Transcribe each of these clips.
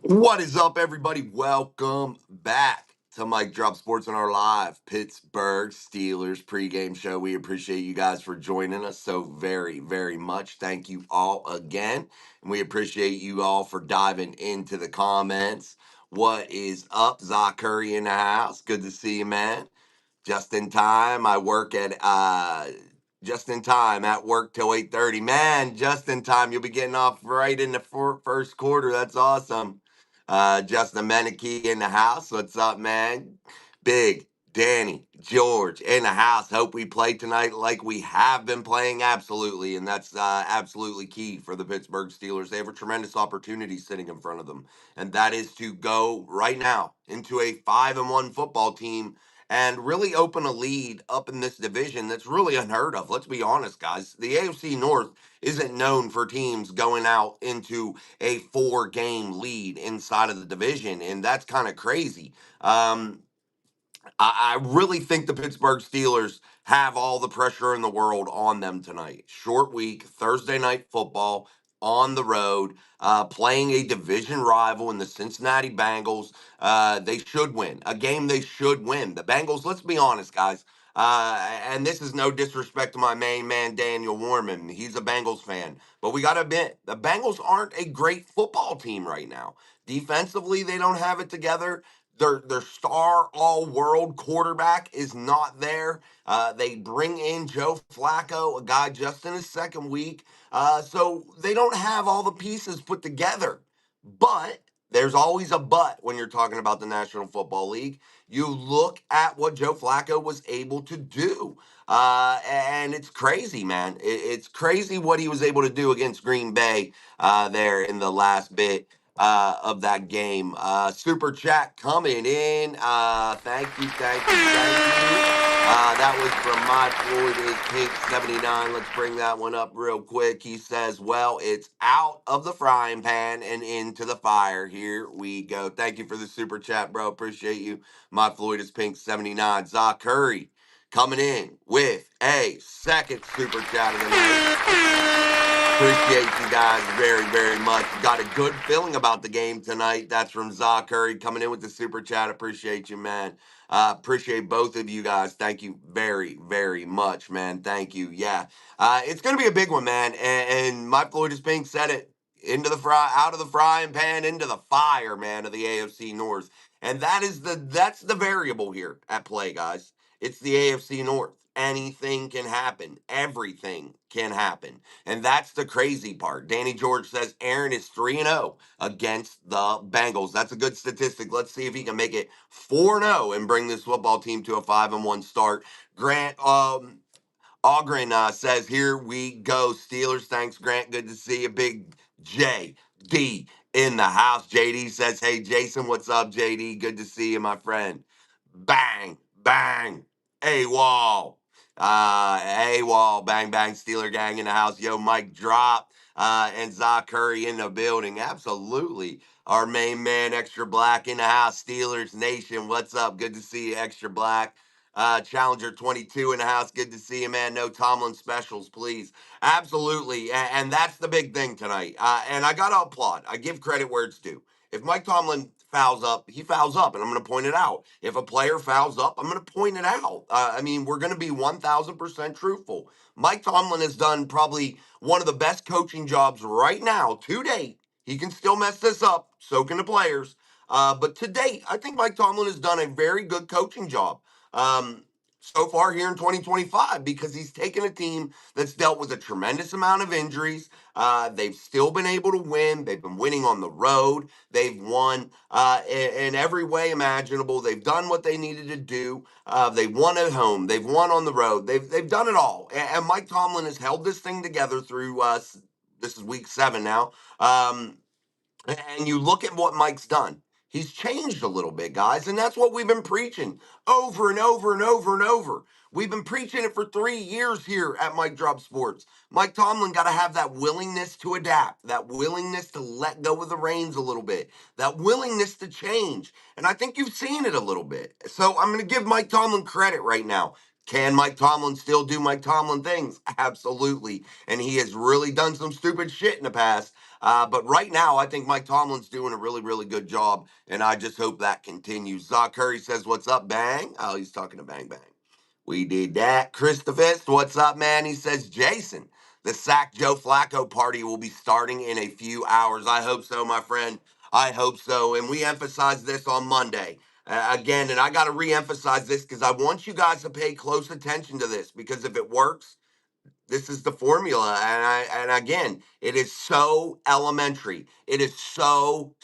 What is up, everybody? Welcome back to Mike Drop Sports on our live Pittsburgh Steelers pregame show. We appreciate you guys for joining us so very, very much. Thank you all again. And we appreciate you all for diving into the comments. What is up? Zach Curry in the house. Good to see you, man. Just in time. I work at just in time at work till 8:30. Man, just in time. You'll be getting off right in the first quarter. That's awesome. Justin Menike in the house. What's up, man? Big Danny George in the house. Hope we play tonight like we have been playing. Absolutely. And that's absolutely key for the Pittsburgh Steelers. They have a tremendous opportunity sitting in front of them. And that is to go right now into a 5-1 football team and really open a lead up in this division that's really unheard of. Let's be honest, guys. The AFC North isn't known for teams going out into a 4-game lead inside of the division, and that's kind of crazy. I really think the Pittsburgh Steelers have all the pressure in the world on them tonight. Short week, Thursday night football on the road, playing a division rival in the Cincinnati Bengals. They should win a game. They should win. The Bengals. Let's be honest, guys. And this is no disrespect to my main man Daniel Warman. He's a Bengals fan, but we got to admit the Bengals aren't a great football team right now. Defensively, they don't have it together. Their star all world quarterback is not there. They bring in Joe Flacco, a guy just in his second week. So they don't have all the pieces put together. But there's always a but when you're talking about the National Football League. You look at what Joe Flacco was able to do. And it's crazy, man. It's crazy what he was able to do against Green Bay there in the last bit of that game. Super chat coming in. Thank you, thank you, thank you. That was from my Floyd is Pink 79. Let's bring that one up real quick. He says, well, it's out of the frying pan and into the fire. Here we go. Thank you for the super chat, bro. Appreciate you. My Floyd is Pink 79. Zach Curry coming in with a second super chat of the night. Appreciate you guys very, very much. Got a good feeling about the game tonight. That's from Zach Curry coming in with the super chat. Appreciate you, man. Appreciate both of you guys. Thank you very, very much, man. Thank you. Yeah. It's going to be a big one, man. And Mike Floyd is being said it out of the frying pan into the fire, man, of the AFC North. And that's the variable here at play, guys. It's the AFC North. Anything can happen. Everything can happen. And that's the crazy part. Danny George says Aaron is 3-0 against the Bengals. That's a good statistic. Let's see if he can make it 4-0 and bring this football team to a 5-1 start. Grant Ogren says, here we go, Steelers. Thanks, Grant. Good to see you. Big JD in the house. JD says, hey, Jason, what's up, JD? Good to see you, my friend. Bang, bang, AWOL. AWOL, bang, bang, Steeler gang in the house. Yo, Mike Drop and Zach Curry in the building. Absolutely. Our main man, Extra Black in the house. Steelers Nation, what's up? Good to see you, Extra Black. Challenger 22 in the house. Good to see you, man. No Tomlin specials, please. Absolutely. And that's the big thing tonight. And I got to applaud. I give credit where it's due. If Mike Tomlin fouls up, he fouls up, and I'm going to point it out. If a player fouls up, I'm going to point it out. I mean, we're going to be 1,000% truthful. Mike Tomlin has done probably one of the best coaching jobs right now to date. He can still mess this up, so can the players. But to date, I think Mike Tomlin has done a very good coaching job. So far here in 2025 because he's taken a team that's dealt with a tremendous amount of injuries. They've still been able to win. They've been winning on the road. They've won in every way imaginable. They've done what they needed to do. They won at home. They've won on the road. They've done it all. And Mike Tomlin has held this thing together through this is week 7 now. And you look at what Mike's done. He's changed a little bit, guys, and that's what we've been preaching over and over and over and over. We've been preaching it for 3 years here at Mike Drop Sports. Mike Tomlin got to have that willingness to adapt, that willingness to let go of the reins a little bit, that willingness to change. And I think you've seen it a little bit. So I'm going to give Mike Tomlin credit right now. Can Mike Tomlin still do Mike Tomlin things? Absolutely. And he has really done some stupid shit in the past. But right now, I think Mike Tomlin's doing a really, really good job, and I just hope that continues. Zoc Curry says, "What's up, Bang?" Oh, he's talking to Bang Bang. We did that. Chris the Fist, what's up, man? He says, "Jason, the Sack Joe Flacco party will be starting in a few hours." I hope so, my friend. I hope so. And we emphasized this on Monday. Again, and I got to re-emphasize this because I want you guys to pay close attention to this, because if it works, this is the formula. And again, it is so elementary. It is so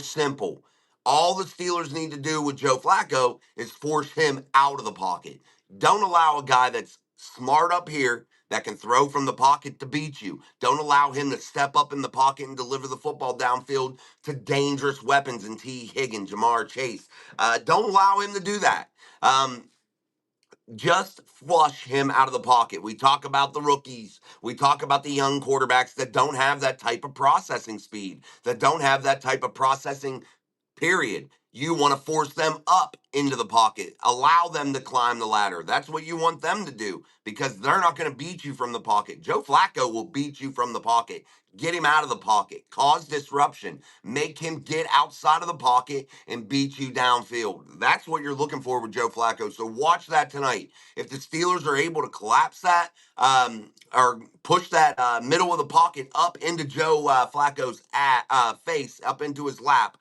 simple. All the Steelers need to do with Joe Flacco is force him out of the pocket. Don't allow a guy that's smart up here that can throw from the pocket to beat you. Don't allow him to step up in the pocket and deliver the football downfield to dangerous weapons in T. Higgins, Jamar Chase. Don't allow him to do that. Just flush him out of the pocket. We talk about the rookies. We talk about the young quarterbacks that don't have that type of processing speed, that don't have that type of processing, period. You want to force them up into the pocket, allow them to climb the ladder. That's what you want them to do, because they're not going to beat you from the pocket. Joe Flacco will beat you from the pocket. Get him out of the pocket, cause disruption, make him get outside of the pocket and beat you downfield. That's what you're looking for with Joe Flacco. So watch that tonight. If the Steelers are able to collapse that, or push that middle of the pocket up into Joe Flacco's face, up into his lap,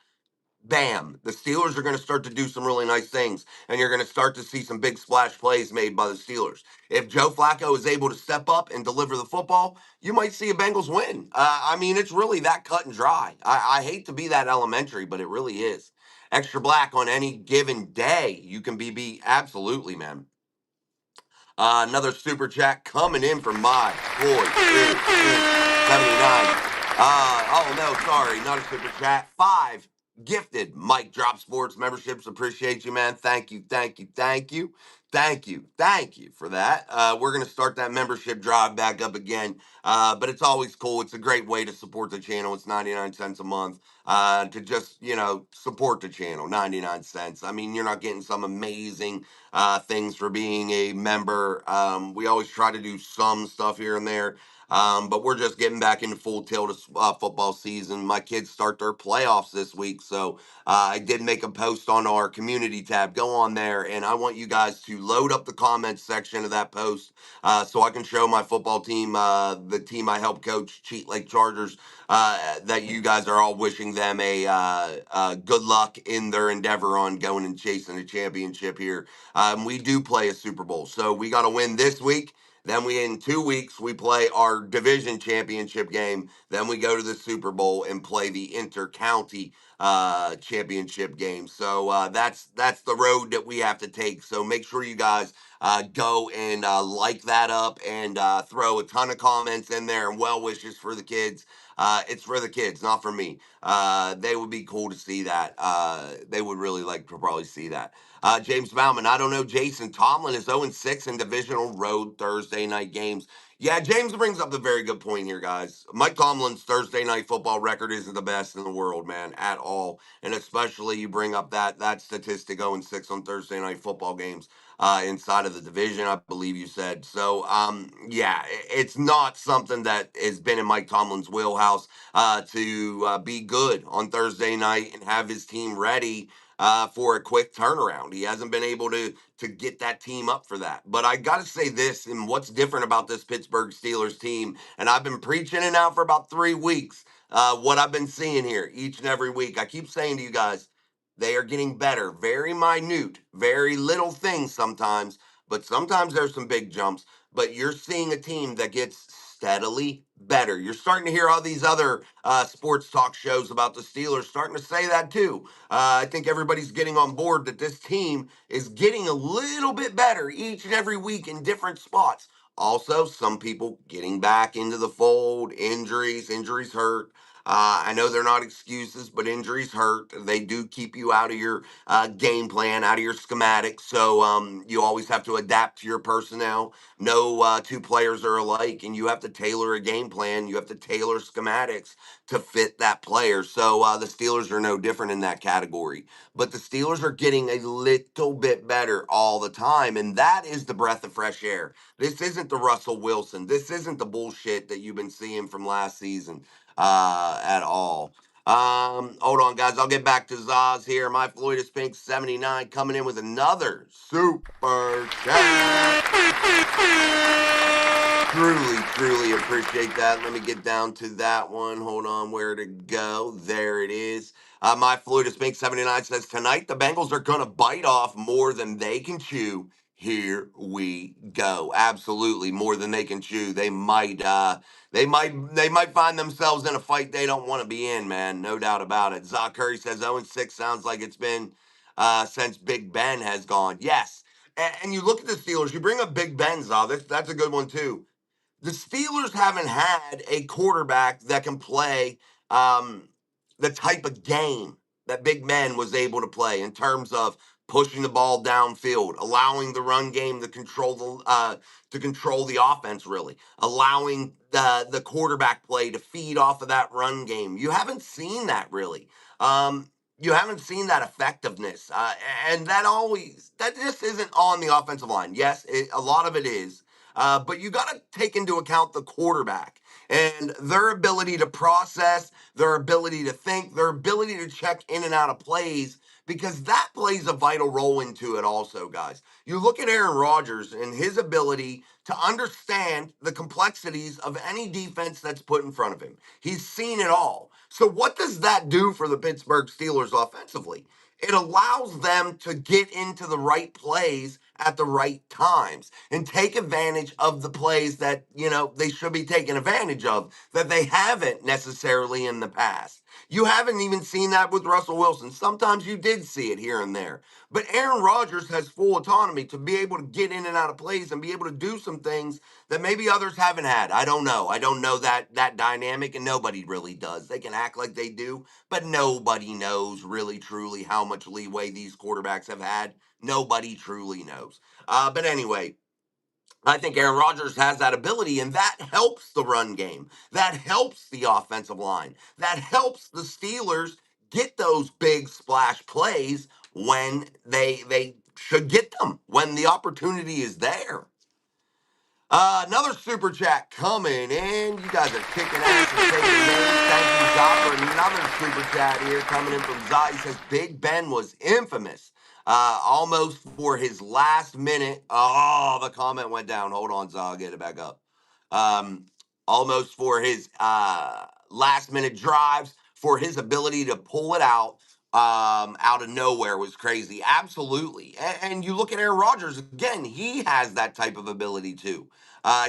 bam, the Steelers are going to start to do some really nice things, and you're going to start to see some big splash plays made by the Steelers. If Joe Flacco is able to step up and deliver the football, you might see a Bengals win. I mean, it's really that cut and dry. I hate to be that elementary, but it really is. Extra black on any given day, you can be beat. Absolutely, man. Another super chat coming in from my boy, 79. Oh no, sorry, not a super chat. 5 gifted Mike Drop Sports memberships. Appreciate you, man. Thank you, thank you, thank you, thank you, thank you for that. We're gonna start that membership drive back up again. But it's always cool. It's a great way to support the channel. It's 99 cents a month. To just, support the channel. 99 cents. I mean, you're not getting some amazing things for being a member. We always try to do some stuff here and there. But we're just getting back into full tilt of football season. My kids start their playoffs this week. So I did make a post on our community tab. Go on there, and I want you guys to load up the comments section of that post so I can show my football team, the team I help coach, Cheat Lake Chargers, that you guys are all wishing them a good luck in their endeavor on going and chasing a championship here. We do play a Super Bowl, so we got to win this week. Then in 2 weeks we play our division championship game. Then we go to the Super Bowl and play the inter-county championship game. So that's the road that we have to take. So make sure you guys go and like that up and throw a ton of comments in there and well wishes for the kids. It's for the kids, not for me. They would be cool to see that. They would really like to probably see that. James Bauman, I don't know, Jason. Tomlin is 0-6 in divisional road Thursday night games. Yeah, James brings up a very good point here, guys. Mike Tomlin's Thursday night football record isn't the best in the world, man, at all. And especially you bring up that statistic, 0-6 on Thursday night football games inside of the division, I believe you said. So, yeah, it's not something that has been in Mike Tomlin's wheelhouse to be good on Thursday night and have his team ready for a quick turnaround. He hasn't been able to get that team up for that. But I got to say this, and what's different about this Pittsburgh Steelers team, and I've been preaching it now for about 3 weeks, what I've been seeing here each and every week. I keep saying to you guys, they are getting better. Very minute, very little things sometimes, but sometimes there's some big jumps. But you're seeing a team that gets steadily better. You're starting to hear all these other sports talk shows about the Steelers starting to say that too. I think everybody's getting on board that this team is getting a little bit better each and every week in different spots. Also, some people getting back into the fold, injuries hurt. I know they're not excuses, but injuries hurt. They do keep you out of your game plan, out of your schematic. So you always have to adapt to your personnel. No two players are alike, and you have to tailor a game plan. You have to tailor schematics to fit that player. So the Steelers are no different in that category. But the Steelers are getting a little bit better all the time, and that is the breath of fresh air. This isn't the Russell Wilson. This isn't the bullshit that you've been seeing from last season. at all. Hold on, guys. I'll get back to Zaz here. My Floyd is Pink 79 coming in with another super chat. Truly appreciate that. Let me get down to that one. Hold on, where to go? There it is. My Floyd is Pink 79 says tonight the Bengals are going to bite off more than they can chew. Here we go. Absolutely, more than they can chew. They might find themselves in a fight they don't want to be in, man. No doubt about it. Zach Curry says 0-6 sounds like it's been since Big Ben has gone. Yes. And you look at the Steelers, you bring up Big Ben, Zah. That's a good one, too. The Steelers haven't had a quarterback that can play um, the type of game that Big Ben was able to play in terms of pushing the ball downfield, allowing the run game to control the offense, really, allowing the quarterback play to feed off of that run game. You haven't seen that really. You haven't seen that effectiveness, and that just isn't on the offensive line. Yes, a lot of it is. But you got to take into account the quarterback and their ability to process, their ability to think, their ability to check in and out of plays, because that plays a vital role into it also, guys. You look at Aaron Rodgers and his ability to understand the complexities of any defense that's put in front of him. He's seen it all. So what does that do for the Pittsburgh Steelers offensively? It allows them to get into the right plays at the right times and take advantage of the plays that, they should be taking advantage of that they haven't necessarily in the past. You haven't even seen that with Russell Wilson. Sometimes you did see it here and there. But Aaron Rodgers has full autonomy to be able to get in and out of plays and be able to do some things that maybe others haven't had. I don't know. I don't know that dynamic, and nobody really does. They can act like they do, but nobody knows really truly how much leeway these quarterbacks have had. Nobody truly knows. But anyway, I think Aaron Rodgers has that ability, and that helps the run game. That helps the offensive line. That helps the Steelers get those big splash plays when they should get them, when the opportunity is there. Another super chat coming in. You guys are kicking ass and taking names. Thank you, Zah, for another super chat here coming in from Zah. He says Big Ben was infamous, almost for his last minute. Oh, the comment went down. Hold on, Zah, I'll get it back up. Um, Almost for his last minute drives, for his ability to pull it out of nowhere was crazy. Absolutely. And you look at Aaron Rodgers again, he has that type of ability too.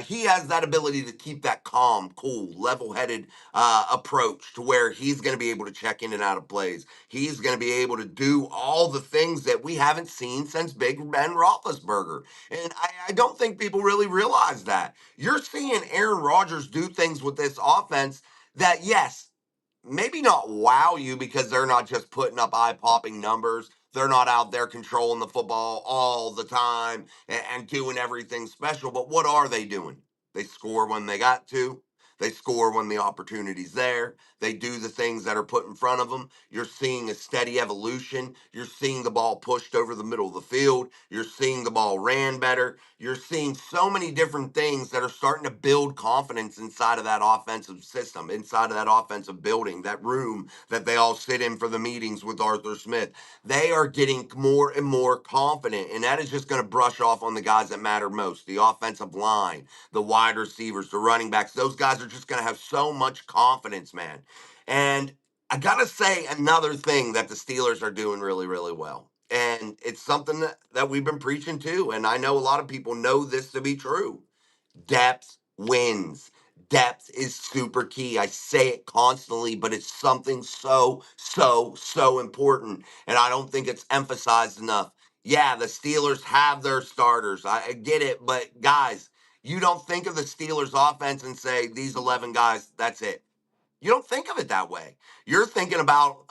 He has that ability to keep that calm, cool, level-headed approach to where he's going to be able to check in and out of plays. He's going to be able to do all the things that we haven't seen since Big Ben Roethlisberger. And I don't think people really realize that. You're seeing Aaron Rodgers do things with this offense that, yes, maybe not wow you because they're not just putting up eye-popping numbers. They're not out there controlling the football all the time and doing everything special. But what are they doing? They score when they got to. They score when the opportunity's there. They do the things that are put in front of them. You're seeing a steady evolution. You're seeing the ball pushed over the middle of the field. You're seeing the ball ran better. You're seeing so many different things that are starting to build confidence inside of that offensive system, inside of that offensive building, that room that they all sit in for the meetings with Arthur Smith. They are getting more and more confident, and that is just going to brush off on the guys that matter most, the offensive line, the wide receivers, the running backs. Those guys are just going to have so much confidence, man. And I got to say another thing that the Steelers are doing really, really well. And it's something that we've been preaching to. And I know a lot of people know this to be true. Depth wins. Depth is super key. I say it constantly, but it's something so important. And I don't think it's emphasized enough. Yeah, the Steelers have their starters. I get it. But guys, you don't think of the Steelers offense and say, these 11 guys, that's it. You don't think of it that way. You're thinking about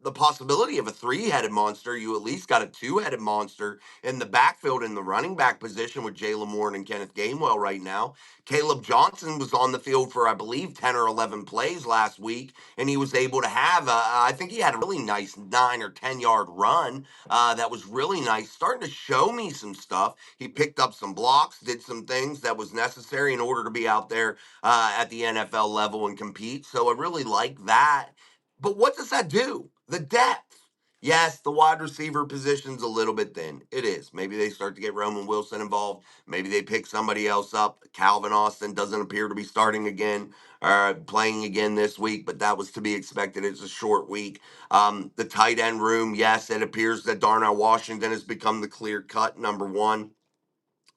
the possibility of a three-headed monster. You at least got a two-headed monster in the backfield in the running back position with Jalen Warren and Kenneth Gainwell right now. Caleb Johnson was on the field for, I believe, 10 or 11 plays last week, and he was able to have, I think he had a really nice 9 or 10-yard run that was really nice, starting to show me some stuff. He picked up some blocks, did some things that was necessary in order to be out there at the NFL level and compete. So So I really like that. But what does that do? The depth. Yes, the wide receiver position's a little bit thin. It is. Maybe they start to get Roman Wilson involved. Maybe they pick somebody else up. Calvin Austin doesn't appear to be starting again, playing again this week, but that was to be expected. It's a short week. The tight end room, yes, it appears that Darnell Washington has become the clear cut number one.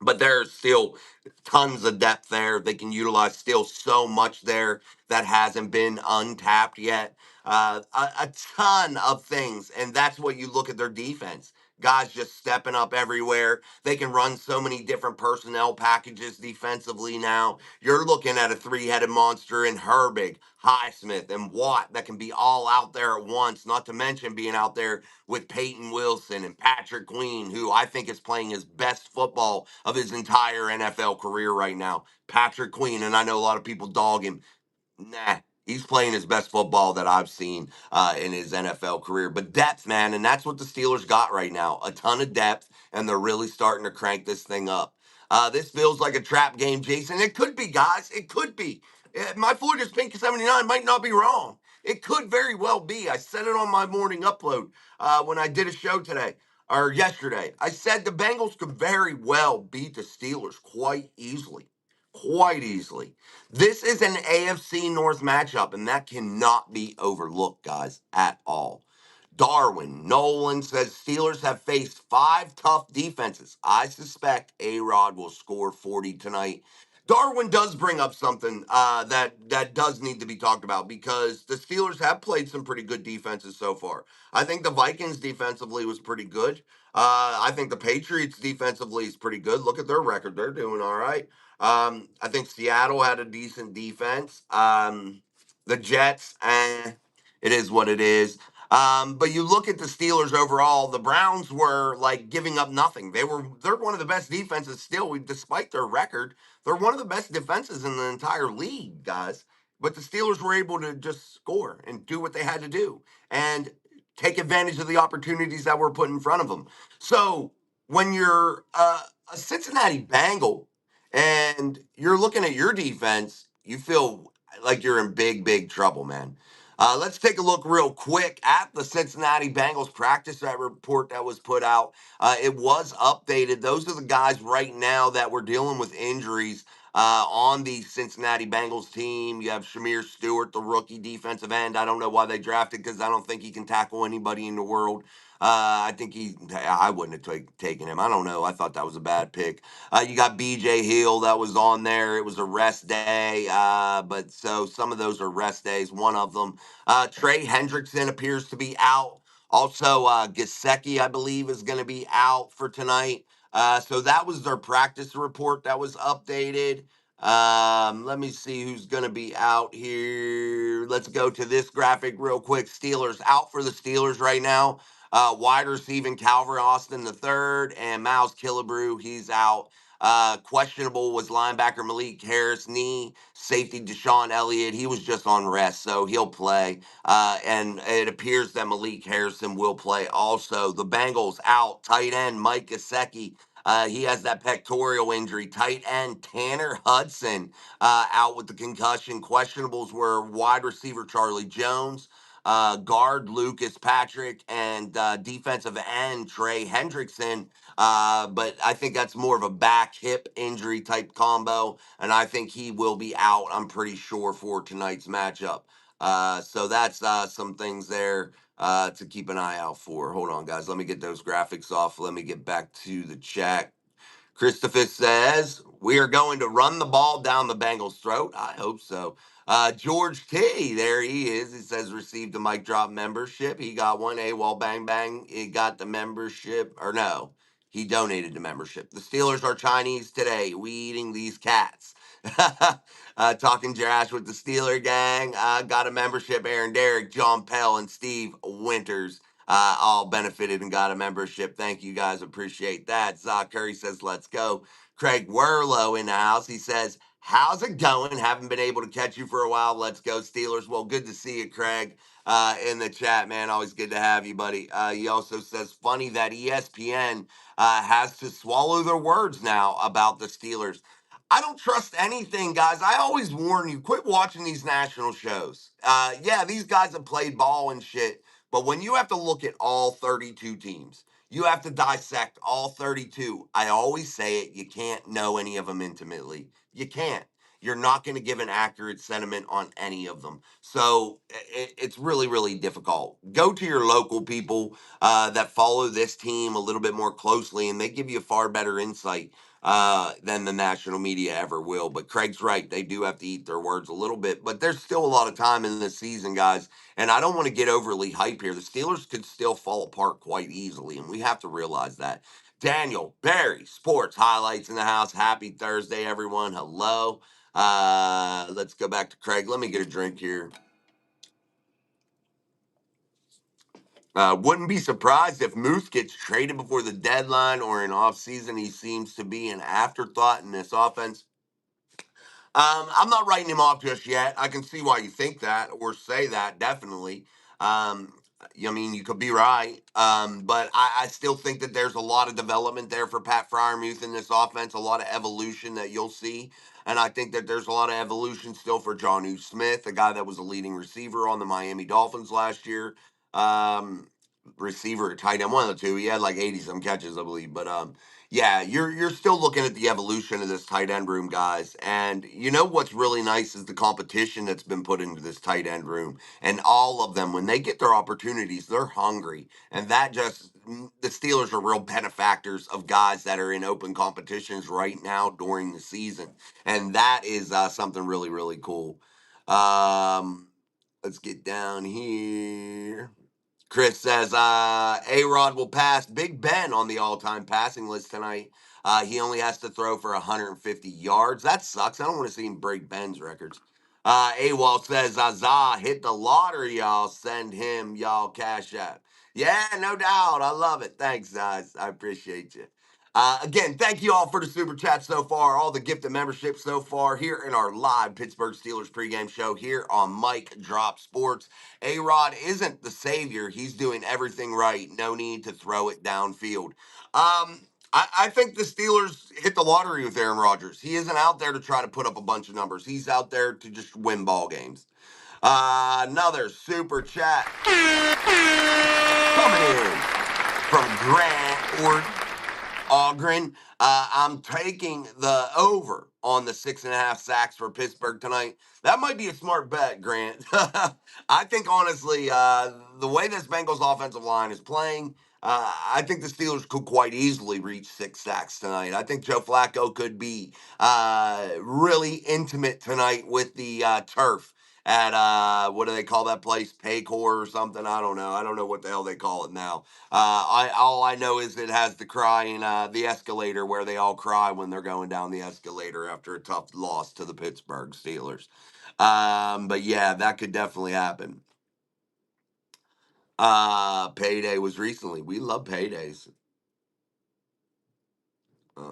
But there's still tons of depth there. They can utilize still so much there that hasn't been untapped yet. A ton of things. And that's what you look at their defense. Guys just stepping up everywhere. They can run so many different personnel packages defensively now. You're looking at a three-headed monster in Herbig, Highsmith, and Watt that can be all out there at once, not to mention being out there with Peyton Wilson and Patrick Queen, who I think is playing his best football of his entire NFL career right now. Patrick Queen, and I know a lot of people dog him. Nah, he's playing his best football that I've seen in his NFL career. But depth, man, and that's what the Steelers got right now. A ton of depth, and they're really starting to crank this thing up. This feels like a trap game, Jason. It could be, guys. It could be. My Florida's Pink 79 might not be wrong. It could very well be. I said it on my morning upload when I did a show today or yesterday. I said the Bengals could very well beat the Steelers quite easily. Quite easily. This is an AFC North matchup, and that cannot be overlooked, guys, at all. Darwin Nolan says Steelers have faced 5 tough defenses. I suspect A-Rod will score 40 tonight. Darwin does bring up something that does need to be talked about because the Steelers have played some pretty good defenses so far. I think the Vikings defensively was pretty good. I think the Patriots defensively is pretty good. Look at their record; they're doing all right. I think Seattle had a decent defense. The Jets, it is what it is. But you look at the Steelers overall, the Browns were like giving up nothing. They're one of the best defenses still, despite their record. They're one of the best defenses in the entire league, guys. But the Steelers were able to just score and do what they had to do and take advantage of the opportunities that were put in front of them. So when you're a Cincinnati Bengal and you're looking at your defense, you feel like you're in big, big trouble, man. Let's take a look real quick at the Cincinnati Bengals practice report that was put out. It was updated. Those are the guys right now that were dealing with injuries on the Cincinnati Bengals team. You have Shamir Stewart, the rookie defensive end. I don't know why they drafted because I don't think he can tackle anybody in the world. I wouldn't have taken him. I don't know. I thought that was a bad pick. You got BJ Hill that was on there. It was a rest day. But so some of those are rest days. One of them. Trey Hendrickson appears to be out. Also, Gesicki, I believe, is going to be out for tonight. So that was their practice report that was updated. Let me see who's going to be out here. Let's go to this graphic real quick. Steelers out for the Steelers right now. Wide receiving Calvin Austin the third and Miles Killebrew, he's out. Questionable was linebacker Malik Harris, knee. Safety Deshaun Elliott, he was just on rest, so he'll play. And it appears that Malik Harrison will play also. The Bengals out. Tight end Mike Gesicki. He has that pectoral injury. Tight end Tanner Hudson out with the concussion. Questionables were wide receiver Charlie Jones, guard Lucas Patrick, and defensive end Trey Hendrickson. But I think that's more of a back hip injury type combo, and I think he will be out, I'm pretty sure, for tonight's matchup. So that's some things there to keep an eye out for. Hold on, guys. Let me get those graphics off. Let me get back to the chat. Christopher says, we are going to run the ball down the Bengals' throat. I hope so. George T, there he is. He says, received a mic drop membership. He got one. AWOL Bang Bang. He got the membership. Or no, he donated the membership. The Steelers are Chinese today. We eating these cats. Talking trash with the Steeler gang. Got a membership. Aaron Derrick, John Pell, and Steve Winters all benefited and got a membership. Thank you guys. Appreciate that. Zach Curry says, let's go. Craig Werlow in the house. He says, how's it going? Haven't been able to catch you for a while. Let's go, Steelers. Well, good to see you, Craig, in the chat, man. Always good to have you, buddy. He also says, funny that ESPN has to swallow their words now about the Steelers. I don't trust anything, guys. I always warn you, quit watching these national shows. Yeah, these guys have played ball and shit, but when you have to look at all 32 teams, you have to dissect all 32. I always say it, you can't know any of them intimately. You can't. You're not going to give an accurate sentiment on any of them. So it's really, really difficult. Go to your local people that follow this team a little bit more closely, and they give you far better insight than the national media ever will. But Craig's right. They do have to eat their words a little bit, but there's still a lot of time in this season, guys. And I don't want to get overly hype here. The Steelers could still fall apart quite easily, and we have to realize that. Daniel Barry, sports highlights in the house. Happy Thursday, everyone. Hello. Let's go back to Craig. Let me get a drink here. Wouldn't be surprised if Moose gets traded before the deadline or in offseason. He seems to be an afterthought in this offense. I'm not writing him off just yet. I can see why you think that or say that, definitely. Um, I mean, you could be right. But I still think that there's a lot of development there for Pat Fryermuth in this offense, a lot of evolution that you'll see. And I think that there's a lot of evolution still for Jonnu Smith, a guy that was a leading receiver on the Miami Dolphins last year. Um, Receiver, tight end, one of the two. He had like 80 some catches, I believe. But yeah, you're still looking at the evolution of this tight end room, guys. And you know what's really nice is the competition that's been put into this tight end room. And all of them, when they get their opportunities, they're hungry. And that just the Steelers are real benefactors of guys that are in open competitions right now during the season. And that is something really, really cool. Let's get down here. Chris says A-Rod will pass Big Ben on the all-time passing list tonight. He only has to throw for 150 yards. That sucks. I don't want to see him break Ben's records. AWOL says Zah hit the lottery, y'all. Send him y'all cash app. Yeah, no doubt. I love it. Thanks, guys. I appreciate you. Again, thank you all for the super chat so far, all the gifted memberships so far here in our live Pittsburgh Steelers pregame show here on Mike Drop Sports. A-Rod isn't the savior. He's doing everything right. No need to throw it downfield. I think the Steelers hit the lottery with Aaron Rodgers. He isn't out there to try to put up a bunch of numbers. He's out there to just win ball games. Another super chat coming in from Grant or Ogren. I'm taking the over on the 6.5 sacks for Pittsburgh tonight. That might be a smart bet, Grant. I think, honestly, the way this Bengals offensive line is playing, I think the Steelers could quite easily reach 6 sacks tonight. I think Joe Flacco could be really intimate tonight with the turf at what do they call that place? Paycor or something? I don't know. I don't know what the hell they call it now. All I know is it has the crying the escalator where they all cry when they're going down the escalator after a tough loss to the Pittsburgh Steelers. But yeah, that could definitely happen. Payday was recently. We love paydays.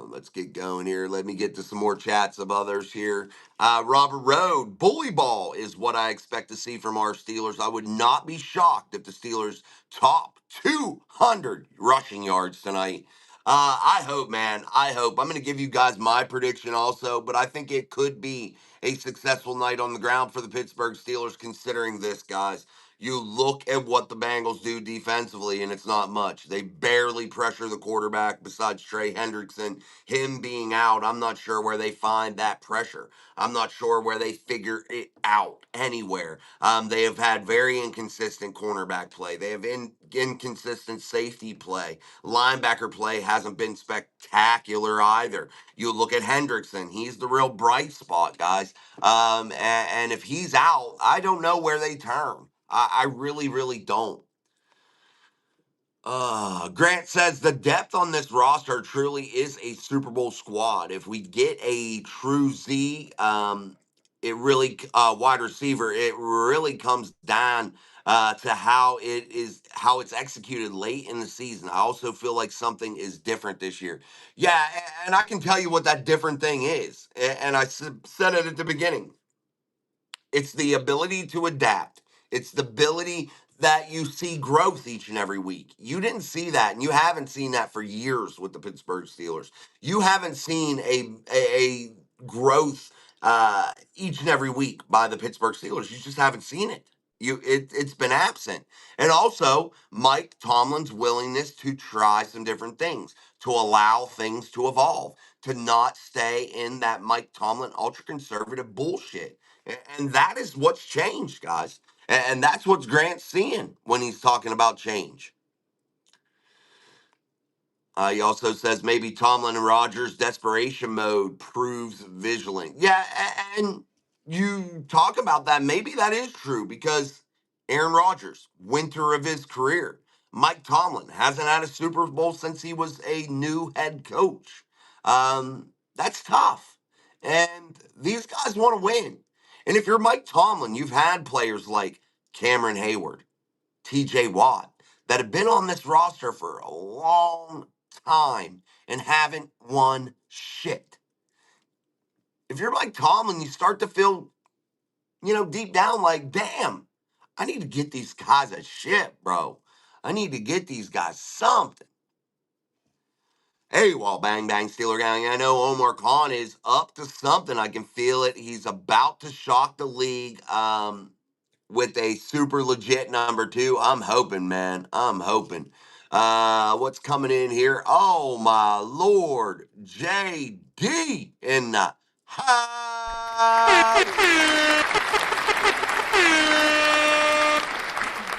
Let's get going here. Let me get to some more chats of others here. Robert Road, bully ball is what I expect to see from our Steelers. I would not be shocked if the Steelers top 200 rushing yards tonight. I hope, man. I hope. I'm going to give you guys my prediction also, but I think it could be a successful night on the ground for the Pittsburgh Steelers, considering this, guys. You look at what the Bengals do defensively, and it's not much. They barely pressure the quarterback besides Trey Hendrickson. Him being out, I'm not sure where they find that pressure. I'm not sure where they figure it out anywhere. They have had very inconsistent cornerback play. They have inconsistent safety play. Linebacker play hasn't been spectacular either. You look at Hendrickson. He's the real bright spot, guys. And if he's out, I don't know where they turn. I really, really don't. Grant says the depth on this roster truly is a Super Bowl squad. If we get a true Z, it really wide receiver, it really comes down to how it's executed late in the season. I also feel like something is different this year. Yeah, and I can tell you what that different thing is. And I said it at the beginning. It's the ability to adapt. It's the ability that you see growth each and every week. You didn't see that, and you haven't seen that for years with the Pittsburgh Steelers. You haven't seen growth each and every week by the Pittsburgh Steelers. You just haven't seen it. It's been absent. And also Mike Tomlin's willingness to try some different things, to allow things to evolve, to not stay in that Mike Tomlin ultra conservative bullshit. And that is what's changed, guys. And that's what Grant's seeing when he's talking about change. He also says maybe Tomlin and Rogers' desperation mode proves vigilant. Yeah, and you talk about that. Maybe that is true because Aaron Rodgers, winter of his career. Mike Tomlin hasn't had a Super Bowl since he was a new head coach. That's tough. And these guys want to win. And if you're Mike Tomlin, you've had players like Cameron Hayward, TJ Watt, that have been on this roster for a long time and haven't won shit. If you're Mike Tomlin, you start to feel, deep down like, damn, I need to get these guys a shit, bro. I need to get these guys something. Hey, well, bang, bang, Steeler gang. I know Omar Khan is up to something. I can feel it. He's about to shock the league. With a super legit number two. I'm hoping, man. I'm hoping. What's coming in here? Oh my Lord, JD in the house.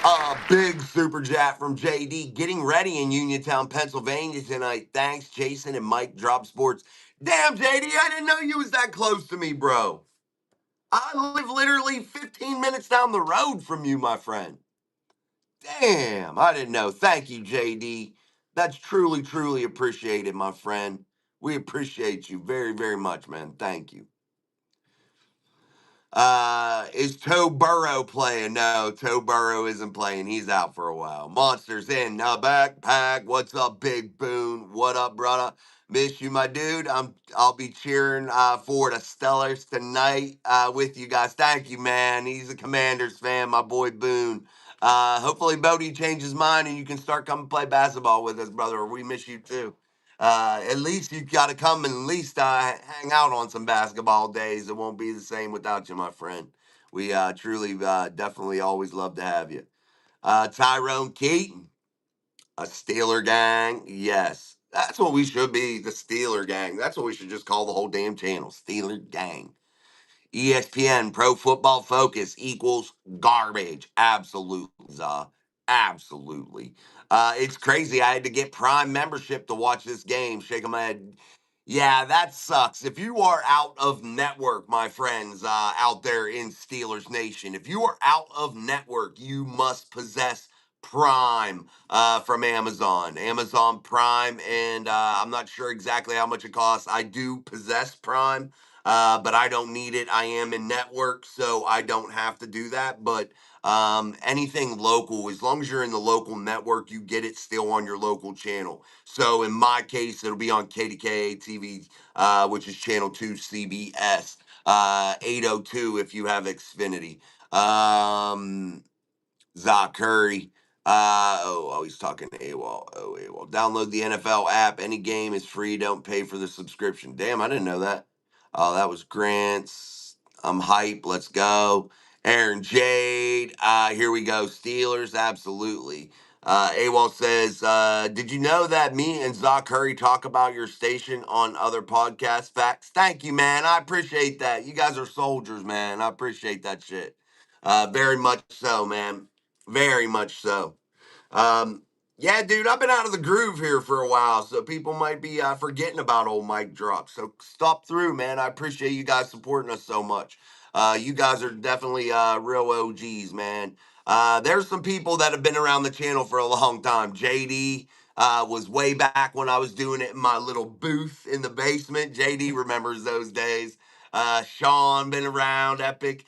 A big super chat from JD, getting ready in Uniontown, Pennsylvania tonight. Thanks, Jason and Mike Drop Sports. Damn, JD, I didn't know you was that close to me, bro. I live literally 15 minutes down the road from you, my friend. Damn, I didn't know. Thank you, JD. That's truly, truly appreciated, my friend. We appreciate you very, very much, man. Thank you. Is Toe Burrow playing? No, Toe Burrow isn't playing. He's out for a while. Monsters in a backpack. What's up, Big Boone? What up, brother? Miss you, my dude. I'll be cheering for the Stellars tonight with you guys. Thank you, man. He's a Commanders fan, my boy Boone. Hopefully Bodie changes mind and you can start coming play basketball with us, brother. We miss you too. At least you got to come and at least hang out on some basketball days. It won't be the same without you, my friend. We truly, definitely always love to have you. Tyrone Keaton, a Steeler gang. Yes, that's what we should be, the Steeler gang. That's what we should just call the whole damn channel, Steeler gang. ESPN Pro Football Focus equals garbage. Absolutely, absolutely. It's crazy. I had to get Prime membership to watch this game. Shaking my head. Yeah, that sucks. If you are out of network, my friends, out there in Steelers Nation, if you are out of network, you must possess Prime from Amazon. Amazon Prime, and I'm not sure exactly how much it costs. I do possess Prime, but I don't need it. I am in network, so I don't have to do that. But anything local, as long as you're in the local network, you get it still on your local channel. So in my case, it'll be on KDKA TV, which is channel 2 CBS, 802 if you have Xfinity. Zach Curry. He's talking AWOL. Oh, AWOL. Download the NFL app. Any game is free. Don't pay for the subscription. Damn, I didn't know that. Oh, that was Grant's. I'm hype. Let's go. Aaron Jade. Here we go. Steelers. Absolutely. AWOL says, did you know that me and Zach Curry talk about your station on other podcast facts? Thank you, man. I appreciate that. You guys are soldiers, man. I appreciate that shit. Very much so, man. Very much so. Yeah, dude, I've been out of the groove here for a while, so people might be forgetting about old Mike Drop. So stop through, man. I appreciate you guys supporting us so much. You guys are definitely real OGs, man. There's some people that have been around the channel for a long time. JD was way back when I was doing it in my little booth in the basement. JD remembers those days. Sean been around, Epic.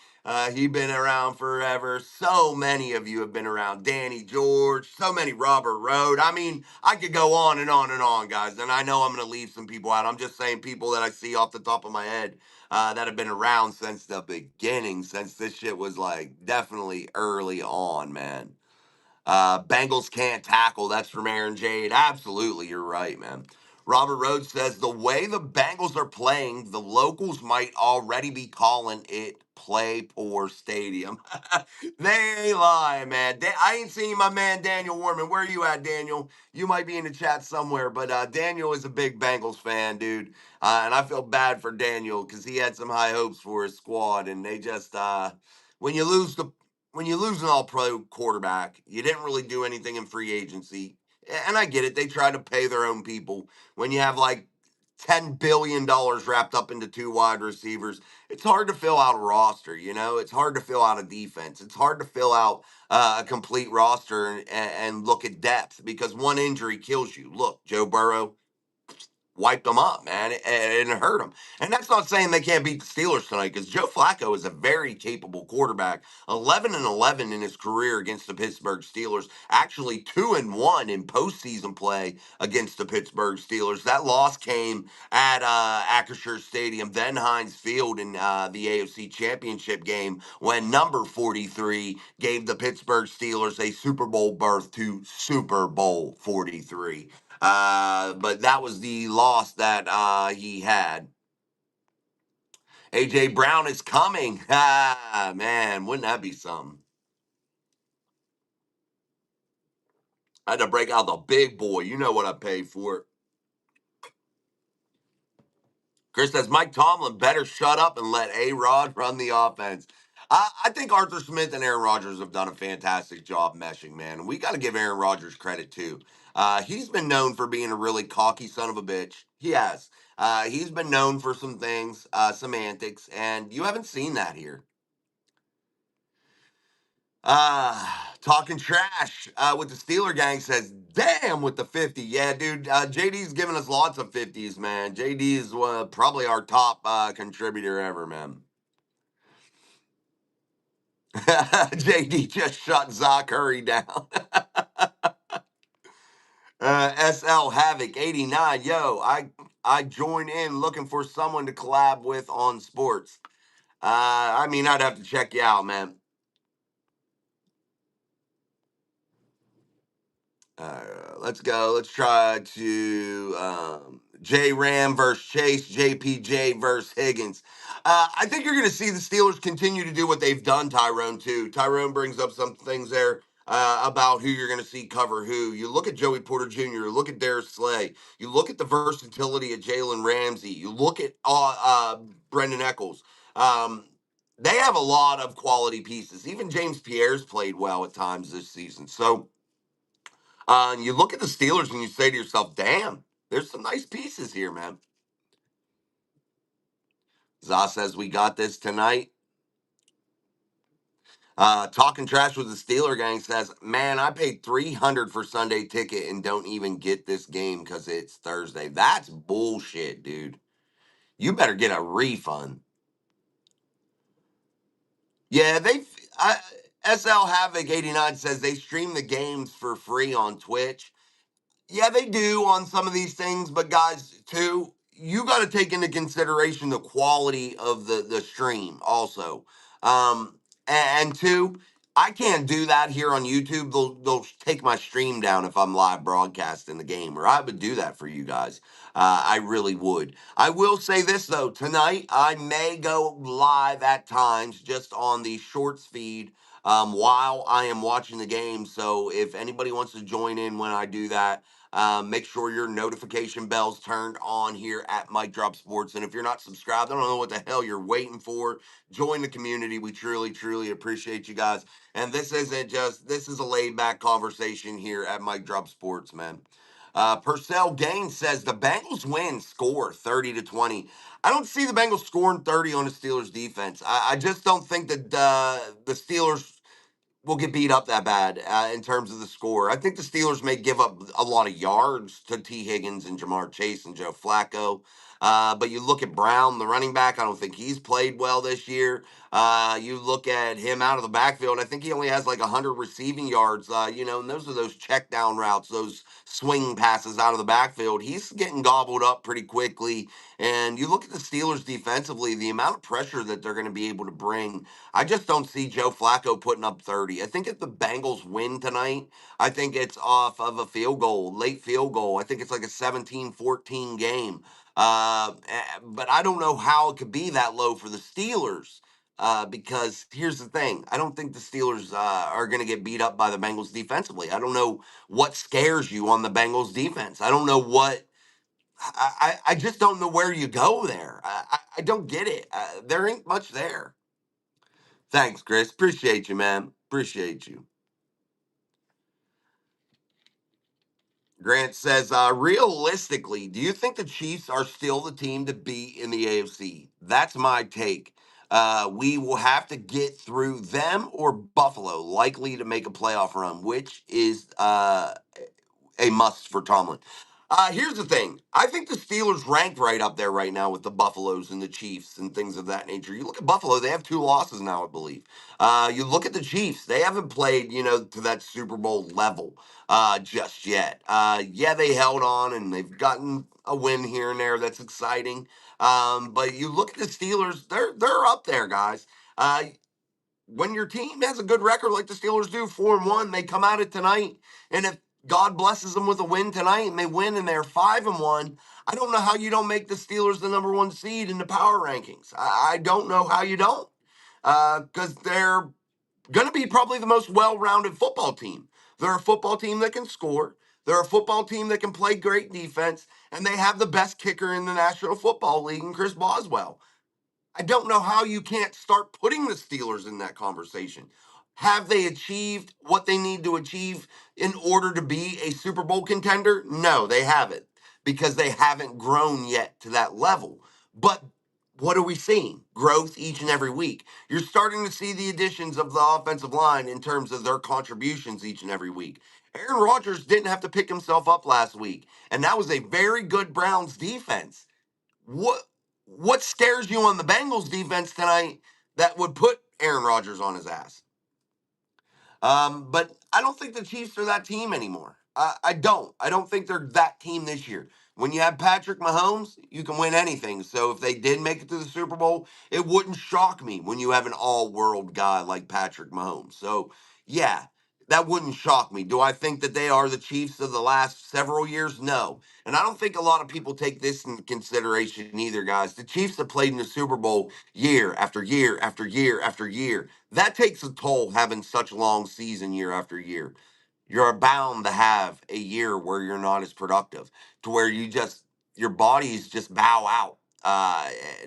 He been around forever. So many of you have been around. Danny George, so many. Robert Road. I mean, I could go on and on and on, guys. And I know I'm going to leave some people out. I'm just saying people that I see off the top of my head that have been around since the beginning, since this shit was like definitely early on, man. Bengals can't tackle. That's from Aaron Jade. Absolutely, you're right, man. Robert Rhodes says the way the Bengals are playing, the locals might already be calling it play poor stadium. They ain't lying, man. I ain't seen my man Daniel Warman. Where you at, Daniel? You might be in the chat somewhere, but Daniel is a big Bengals fan, dude. And I feel bad for Daniel because he had some high hopes for his squad, and they just when you lose the when you lose an all-pro quarterback, you didn't really do anything in free agency. And I get it. They try to pay their own people when you have like $10 billion wrapped up into two wide receivers. It's hard to fill out a roster. It's hard to fill out a defense. It's hard to fill out a complete roster and look at depth because one injury kills you. Look, Joe Burrow wiped them up, man, and it hurt them. And that's not saying they can't beat the Steelers tonight because Joe Flacco is a very capable quarterback. 11-11 in his career against the Pittsburgh Steelers. Actually, 2-1 in postseason play against the Pittsburgh Steelers. That loss came at Acrisure Stadium, then Heinz Field in the AFC Championship game when number 43 gave the Pittsburgh Steelers a Super Bowl berth to Super Bowl 43. But that was the loss that he had. AJ Brown is coming. Ah, man, wouldn't that be something? I had to break out the big boy. You know what I paid for it. Chris says Mike Tomlin better shut up and let A-Rod run the offense. I think Arthur Smith and Aaron Rodgers have done a fantastic job meshing, man. We got to give Aaron Rodgers credit, too. He's been known for being a really cocky son of a bitch. He has. He's been known for some things, some antics, and you haven't seen that here. Talking trash with the Steeler gang says, damn, with the 50. Yeah, dude, JD's giving us lots of 50s, man. JD is probably our top contributor ever, man. JD just shut Zach Curry down. SL Havoc 89. Yo, I join in looking for someone to collab with on sports. I mean, I'd have to check you out, man. Let's go. Let's try to J Ram versus Chase, JPJ versus Higgins. I think you're going to see the Steelers continue to do what they've done, Tyrone, too. Tyrone brings up some things there about who you're going to see cover who. You look at Joey Porter Jr., you look at Darius Slay, you look at the versatility of Jalen Ramsey, you look at Brendan Eccles. They have a lot of quality pieces. Even James Pierre's played well at times this season. So, and you look at the Steelers and you say to yourself, damn, there's some nice pieces here, man. Zah says, we got this tonight. Talking trash with the Steeler gang says, man, I paid $300 for Sunday ticket and don't even get this game because it's Thursday. That's bullshit, dude. You better get a refund. Yeah, SL Havoc 89 says they stream the games for free on Twitch. Yeah, they do on some of these things, but guys, too, you got to take into consideration the quality of the stream also. And two, I can't do that here on YouTube. They'll take my stream down if I'm live broadcasting the game, or I would do that for you guys. I really would. I will say this though, tonight I may go live at times just on the shorts feed while I am watching the game. So if anybody wants to join in when I do that, make sure your notification bell's turned on here at Mike Drop Sports. And if you're not subscribed, I don't know what the hell you're waiting for. Join the community. We truly, truly appreciate you guys. And this is a laid back conversation here at Mike Drop Sports, man. Purcell Gaines says the Bengals win, score 30-20. I don't see the Bengals scoring 30 on the Steelers defense. I just don't think that the Steelers will get beat up that bad in terms of the score. I think the Steelers may give up a lot of yards to T. Higgins and Jamar Chase and Joe Flacco. But you look at Brown, the running back, I don't think he's played well this year. You look at him out of the backfield, I think he only has like 100 receiving yards, and those are those check down routes, those swing passes out of the backfield. He's getting gobbled up pretty quickly. And you look at the Steelers defensively, the amount of pressure that they're going to be able to bring. I just don't see Joe Flacco putting up 30. I think if the Bengals win tonight, I think it's off of a field goal, late field goal. I think it's like a 17-14 game. But I don't know how it could be that low for the Steelers. Because here's the thing, I don't think the Steelers are going to get beat up by the Bengals defensively. I don't know what scares you on the Bengals defense. I don't know what. I just don't know where you go there. I don't get it. There ain't much there. Thanks, Chris. Appreciate you, man. Appreciate you. Grant says, realistically, do you think the Chiefs are still the team to beat in the AFC? That's my take. We will have to get through them or Buffalo, likely to make a playoff run, which is a must for Tomlin. Here's the thing. I think the Steelers rank right up there right now with the Buffaloes and the Chiefs and things of that nature. You look at Buffalo, they have 2 losses now, I believe. You look at the Chiefs, they haven't played, to that Super Bowl level just yet. Yeah, they held on and they've gotten a win here and there. That's exciting. But you look at the Steelers, they're up there, guys. When your team has a good record like the Steelers do, 4-1, they come at it tonight, and if God blesses them with a win tonight and they win and they're 5-1, I don't know how you don't make the Steelers the number 1 seed in the power rankings. I don't know how you don't, because they're going to be probably the most well-rounded football team. They're a football team that can score. They're a football team that can play great defense, and they have the best kicker in the National Football League in Chris Boswell. I don't know how you can't start putting the Steelers in that conversation. Have they achieved what they need to achieve in order to be a Super Bowl contender? No, they haven't, because they haven't grown yet to that level. But what are we seeing? Growth each and every week. You're starting to see the additions of the offensive line in terms of their contributions each and every week. Aaron Rodgers didn't have to pick himself up last week, and that was a very good Browns defense. What scares you on the Bengals defense tonight that would put Aaron Rodgers on his ass? But I don't think the Chiefs are that team anymore. I don't. I don't think they're that team this year. When you have Patrick Mahomes, you can win anything. So if they did make it to the Super Bowl, it wouldn't shock me when you have an all-world guy like Patrick Mahomes. So yeah, that wouldn't shock me. Do I think that they are the Chiefs of the last several years? No. And I don't think a lot of people take this into consideration either, guys. The Chiefs have played in the Super Bowl year after year after year after year. That takes a toll having such a long season year after year. You're bound to have a year where you're not as productive, to where your bodies just bow out.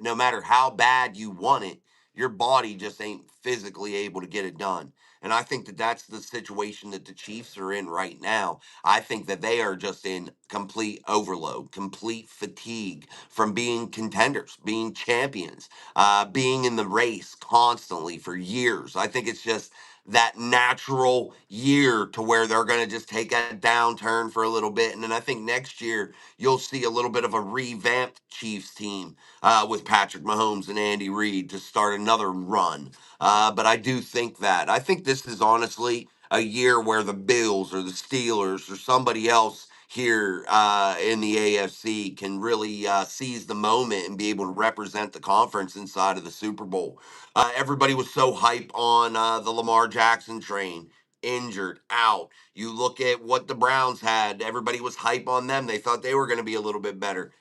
No matter how bad you want it, your body just ain't physically able to get it done. And I think that that's the situation that the Chiefs are in right now. I think that they are just in complete overload, complete fatigue from being contenders, being champions, being in the race constantly for years. I think it's just that natural year to where they're going to just take a downturn for a little bit. And then I think next year you'll see a little bit of a revamped Chiefs team with Patrick Mahomes and Andy Reid to start another run. But I do think that. I think this is honestly a year where the Bills or the Steelers or somebody else here in the AFC can really seize the moment and be able to represent the conference inside of the Super Bowl. Everybody was so hype on the Lamar Jackson train. Injured, out. You look at what the Browns had. Everybody was hype on them. They thought they were going to be a little bit better.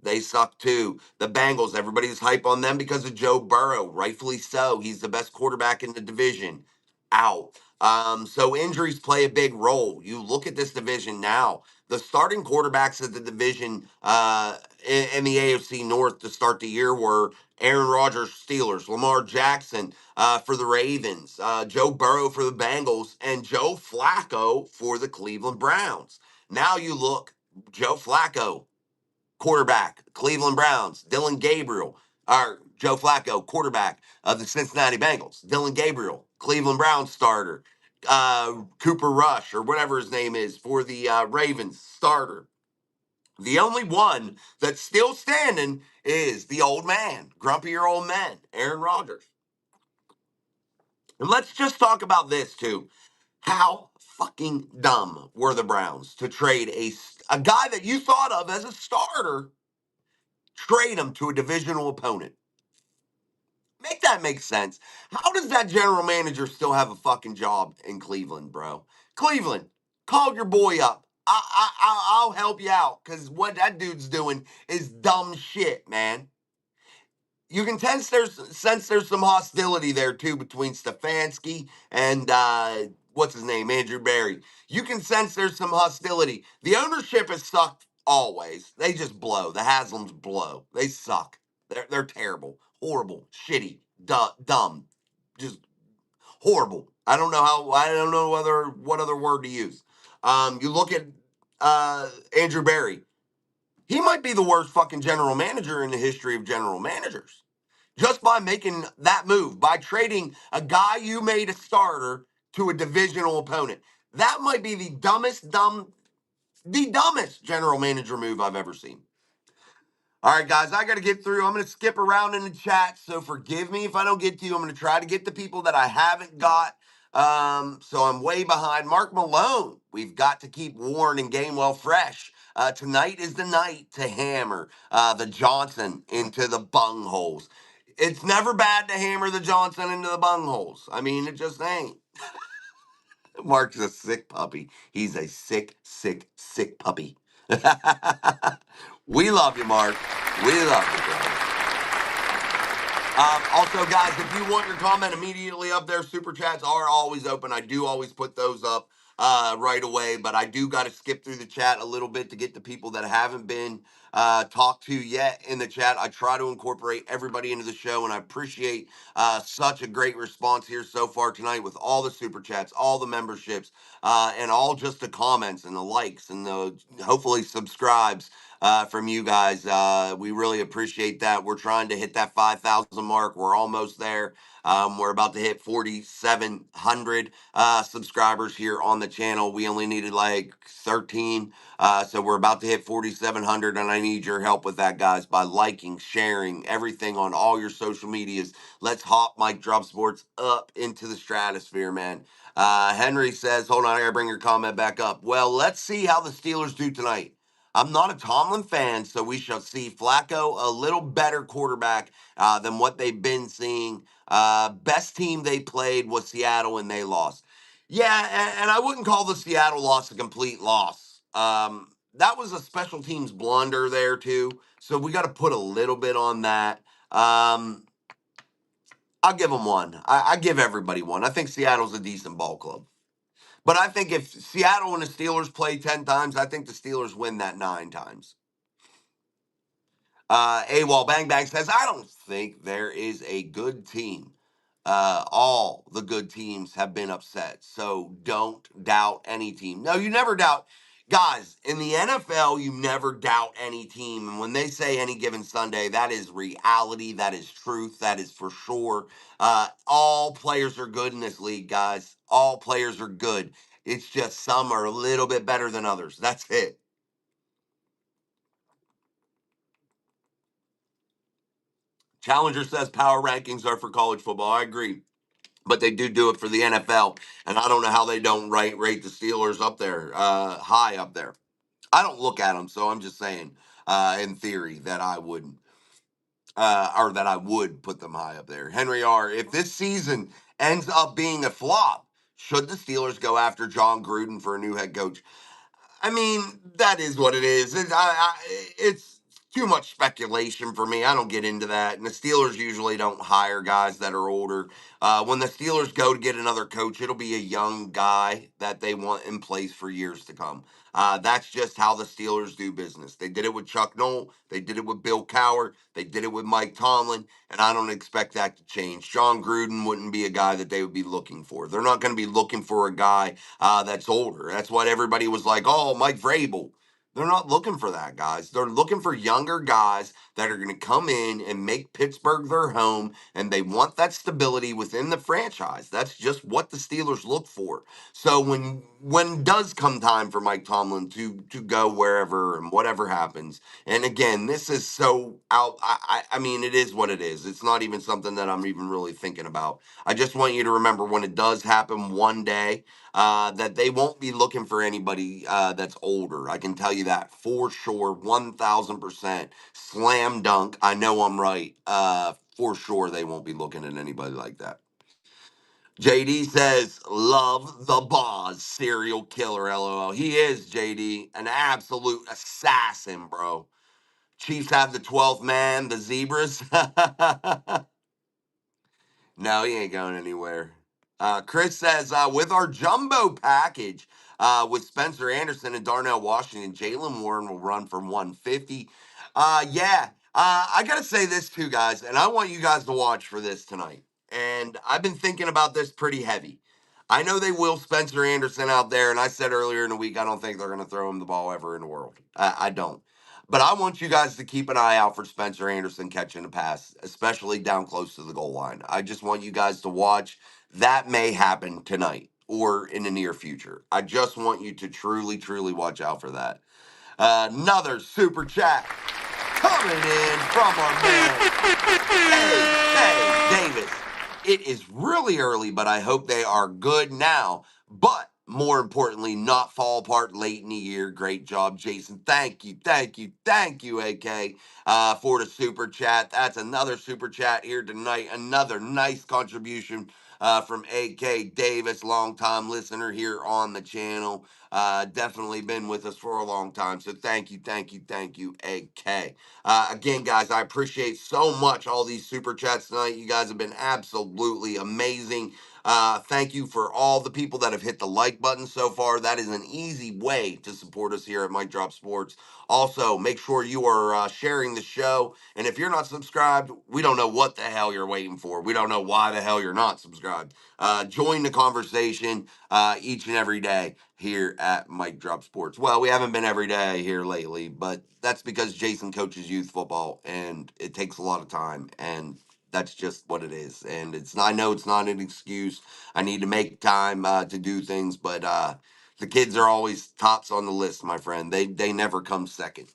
They suck too. The Bengals, everybody's hype on them because of Joe Burrow. Rightfully so. He's the best quarterback in the division. Out. So injuries play a big role. You look at this division now. The starting quarterbacks of the division in the AFC North to start the year were Aaron Rodgers, Steelers, Lamar Jackson for the Ravens, Joe Burrow for the Bengals, and Joe Flacco for the Cleveland Browns. Now you look, Joe Flacco, quarterback, Cleveland Browns, Dylan Gabriel, or Joe Flacco, quarterback of the Cincinnati Bengals, Dylan Gabriel, Cleveland Browns starter, Cooper Rush, or whatever his name is, for the Ravens starter. The only one that's still standing is the old man, grumpier old man, Aaron Rodgers. And let's just talk about this too. How fucking dumb were the Browns to trade a guy that you thought of as a starter, trade him to a divisional opponent? Make that make sense. How does that general manager still have a fucking job in Cleveland, bro? Cleveland, call your boy up. I'll help you out because what that dude's doing is dumb shit, man. You can sense there's some hostility there too between Stefanski and what's his name, Andrew Berry. You can sense there's some hostility. The ownership has sucked always. They just blow. The Haslams blow. They suck. They're terrible, horrible, shitty, dumb, just horrible. I don't know what other word to use. You look at Andrew Berry. He might be the worst fucking general manager in the history of general managers just by making that move, by trading a guy you made a starter to a divisional opponent. That might be the dumbest general manager move I've ever seen. All right, guys, I got to get through. I'm going to skip around in the chat, so forgive me if I don't get to you. I'm going to try to get the people that I haven't got. So I'm way behind. Mark Malone, we've got to keep Warren and Gainwell fresh. Tonight is the night to hammer the Johnson into the bung holes. It's never bad to hammer the Johnson into the bung holes. I mean, it just ain't. Mark's a sick puppy. He's a sick, sick, sick puppy. We love you, Mark. We love you, bro. Also, guys, if you want your comment immediately up there, super chats are always open. I do always put those up right away, but I do got to skip through the chat a little bit to get the people that haven't been talked to yet in the chat. I try to incorporate everybody into the show, and I appreciate such a great response here so far tonight with all the super chats, all the memberships, and all just the comments and the likes and the hopefully subscribes from you guys. We really appreciate that. We're trying to hit that 5,000 mark. We're almost there. We're about to hit 4,700 subscribers here on the channel. We only needed like 13. So we're about to hit 4,700, and I need your help with that, guys, by liking, sharing everything on all your social medias. Let's hop Mike Drop Sports up into the stratosphere, man. Henry says, hold on, I gotta bring your comment back up. Well, let's see how the Steelers do tonight. I'm not a Tomlin fan, so we shall see. Flacco, a little better quarterback than what they've been seeing. Best team they played was Seattle, and they lost. Yeah, and I wouldn't call the Seattle loss a complete loss. That was a special teams blunder there, too. So we got to put a little bit on that. I'll give them one. I give everybody one. I think Seattle's a decent ball club. But I think if Seattle and the Steelers play 10 times, I think the Steelers win that 9 times. AWOL Bang Bang says, I don't think there is a good team. All the good teams have been upset. So don't doubt any team. No, you never doubt. Guys, in the NFL, you never doubt any team. And when they say any given Sunday, that is reality. That is truth. That is for sure. All players are good in this league, guys. All players are good. It's just some are a little bit better than others. That's it. Challenger says power rankings are for college football. I agree. But they do it for the NFL. And I don't know how they don't rate the Steelers up there, high up there. I don't look at them, so I'm just saying, in theory, that I wouldn't, or that I would put them high up there. Henry R., if this season ends up being a flop, should the Steelers go after John Gruden for a new head coach? I mean, that is what it is. It's too much speculation for me. I don't get into that. And the Steelers usually don't hire guys that are older. When the Steelers go to get another coach, it'll be a young guy that they want in place for years to come. That's just how the Steelers do business. They did it with Chuck Noll. They did it with Bill Cowher. They did it with Mike Tomlin. And I don't expect that to change. John Gruden wouldn't be a guy that they would be looking for. They're not going to be looking for a guy that's older. That's what everybody was like, oh, Mike Vrabel. They're not looking for that, guys. They're looking for younger guys that are going to come in and make Pittsburgh their home, and they want that stability within the franchise. That's just what the Steelers look for. So when does come time for Mike Tomlin to go wherever and whatever happens, and again, this is so out. I mean, it is what it is. It's not even something that I'm even really thinking about. I just want you to remember when it does happen one day, that they won't be looking for anybody that's older. I can tell you that for sure, 1000%. Slam dunk. I know I'm right. For sure, they won't be looking at anybody like that. JD says, love the boss, serial killer, LOL. He is, JD, an absolute assassin, bro. Chiefs have the 12th man, the Zebras. No, he ain't going anywhere. Chris says, with our jumbo package with Spencer Anderson and Darnell Washington, Jalen Warren will run for 150. Yeah, I got to say this too, guys, and I want you guys to watch for this tonight. And I've been thinking about this pretty heavy. I know they will Spencer Anderson out there, and I said earlier in the week, I don't think they're going to throw him the ball ever in the world. I don't. But I want you guys to keep an eye out for Spencer Anderson catching a pass, especially down close to the goal line. I just want you guys to watch. That may happen tonight or in the near future. I just want you to truly, truly watch out for that. Another super chat coming in from our man, Hey, Davis. It is really early, but I hope they are good now. But more importantly, not fall apart late in the year. Great job, Jason. Thank you, thank you, thank you, AK, for the super chat. That's another super chat here tonight. Another nice contribution from AK Davis, longtime listener here on the channel. Definitely been with us for a long time. So thank you, thank you, thank you, AK. Again, guys, I appreciate so much all these super chats tonight. You guys have been absolutely amazing. Thank you for all the people that have hit the like button so far. That is an easy way to support us here at Mike Drop Sports. Also, make sure you are sharing the show. And if you're not subscribed, we don't know what the hell you're waiting for. We don't know why the hell you're not subscribed. Join the conversation each and every day here at Mike Drop Sports. Well, we haven't been every day here lately, but that's because Jason coaches youth football and it takes a lot of time, and that's just what it is. And I know it's not an excuse. I need to make time to do things, but the kids are always tops on the list, my friend. They never come second.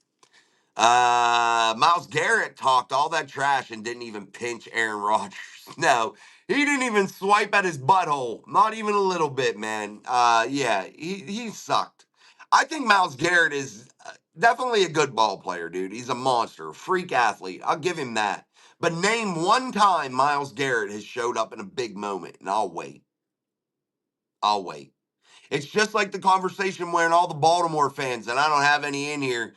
Miles Garrett talked all that trash and didn't even pinch Aaron Rodgers. No, he didn't even swipe at his butthole. Not even a little bit, man. Yeah, he sucked. I think Miles Garrett is definitely a good ball player, dude. He's a monster, freak athlete. I'll give him that. But name one time Miles Garrett has showed up in a big moment, and I'll wait. I'll wait. It's just like the conversation when all the Baltimore fans, and I don't have any in here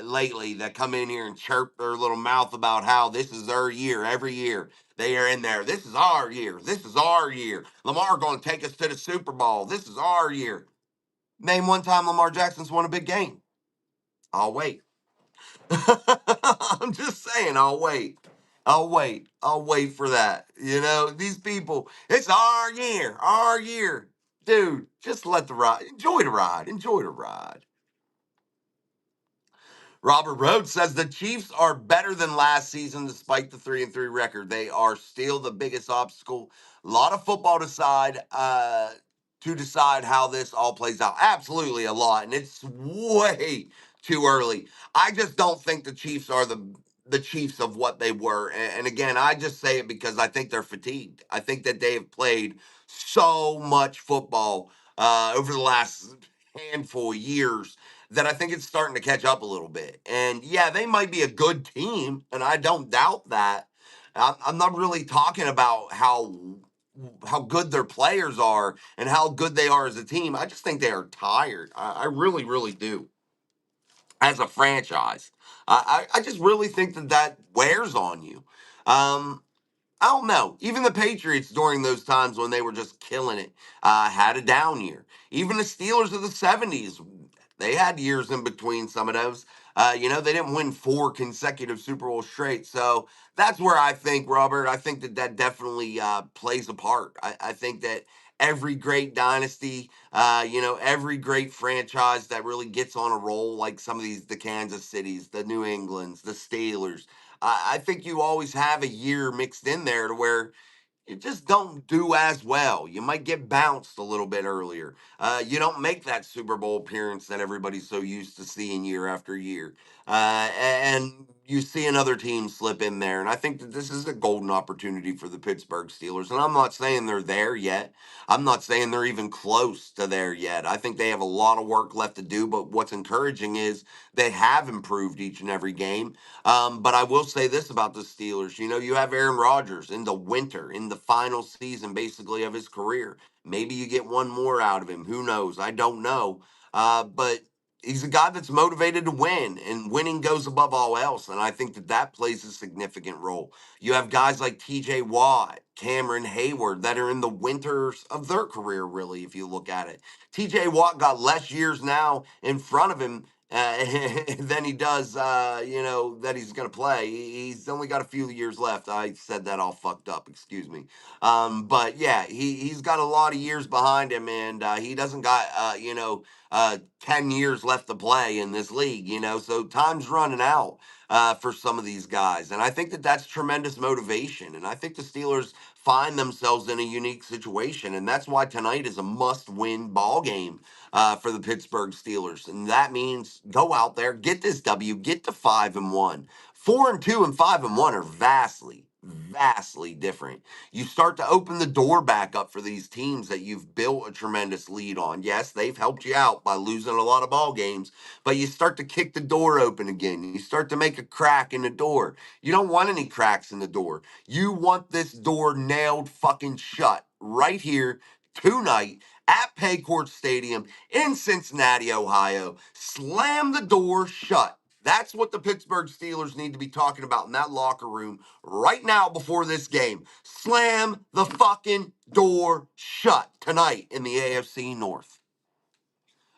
lately, that come in here and chirp their little mouth about how this is their year every year. They are in there. This is our year. This is our year. Lamar going to take us to the Super Bowl. This is our year. Name one time Lamar Jackson's won a big game. I'll wait. I'm just saying, I'll wait. I'll wait. I'll wait for that. You know, these people, it's our year, our year. Dude, just let the ride. Enjoy the ride. Enjoy the ride. Robert Rhodes says the Chiefs are better than last season despite the 3-3 record. They are still the biggest obstacle. A lot of football to decide how this all plays out. Absolutely a lot, and it's way too early. I just don't think the Chiefs are the Chiefs of what they were. And again, I just say it because I think they're fatigued. I think that they have played so much football over the last handful of years that I think it's starting to catch up a little bit. And yeah, they might be a good team, and I don't doubt that. I'm not really talking about how good their players are and how good they are as a team. I just think they are tired. I really, really do. As a franchise, I just really think that wears on you. Um, I don't know. Even the Patriots during those times when they were just killing it had a down year. Even the Steelers of the 70s, they had years in between some of those. They didn't win 4 consecutive Super Bowl straight. So that's where I think, Robert, I think that definitely plays a part. I think that every great dynasty, every great franchise that really gets on a roll, like some of the Kansas Cities, the New Englands, the Steelers. I think you always have a year mixed in there to where you just don't do as well. You might get bounced a little bit earlier. You don't make that Super Bowl appearance that everybody's so used to seeing year after year. And you see another team slip in there. And I think that this is a golden opportunity for the Pittsburgh Steelers. And I'm not saying they're there yet. I'm not saying they're even close to there yet. I think they have a lot of work left to do. But what's encouraging is they have improved each and every game. But I will say this about the Steelers. You have Aaron Rodgers in the winter, in the final season, basically, of his career. Maybe you get one more out of him. Who knows? I don't know. But he's a guy that's motivated to win, and winning goes above all else. And I think that that plays a significant role. You have guys like TJ Watt, Cameron Hayward that are in the winters of their career, really, if you look at it. TJ Watt got less years now in front of him than he does, that he's going to play. He's only got a few years left. I said that all fucked up. Excuse me. But yeah, he's got a lot of years behind him, and he doesn't got, 10 years left to play in this league, so time's running out for some of these guys. And I think that that's tremendous motivation. And I think the Steelers find themselves in a unique situation. And that's why tonight is a must win ball game for the Pittsburgh Steelers. And that means go out there, get this W, get to 5-1. 4-2 and 5-1 are vastly different. You start to open the door back up for these teams that you've built a tremendous lead on. Yes, they've helped you out by losing a lot of ball games, but you start to kick the door open again. You start to make a crack in the door. You don't want any cracks in the door. You want this door nailed fucking shut right here tonight at Paycor Stadium in Cincinnati, Ohio. Slam the door shut. That's what the Pittsburgh Steelers need to be talking about in that locker room right now before this game. Slam the fucking door shut tonight in the AFC North.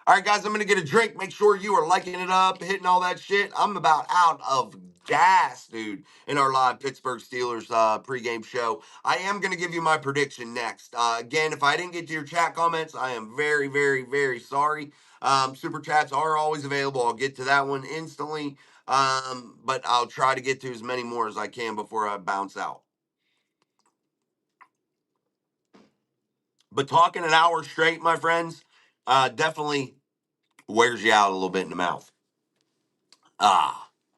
All right, guys, I'm going to get a drink. Make sure you are liking it up, hitting all that shit. I'm about out of gas, dude, in our live Pittsburgh Steelers pregame show. I am going to give you my prediction next. Again, if I didn't get to your chat comments, I am very, very, very sorry. Super chats are always available. I'll get to that one instantly, but I'll try to get to as many more as I can before I bounce out. But talking an hour straight, my friends, definitely wears you out a little bit in the mouth.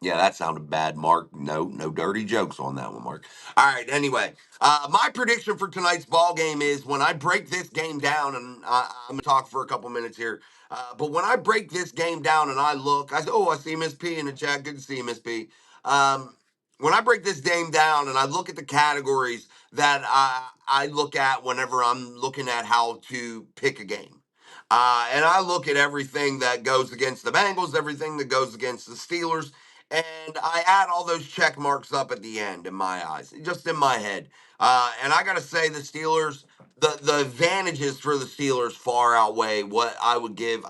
Yeah, that sounded bad, Mark. No dirty jokes on that one, Mark. All right, anyway, my prediction for tonight's ball game is when I break this game down, and I'm going to talk for a couple minutes here, but when I break this game down and I look, I see Miss P in the chat. Good to see you, Miss P. When I break this game down and I look at the categories that I look at whenever I'm looking at how to pick a game, and I look at everything that goes against the Bengals, everything that goes against the Steelers, and I add all those check marks up at the end in my eyes, just in my head. And I got to say, the Steelers, the advantages for the Steelers far outweigh what I would give.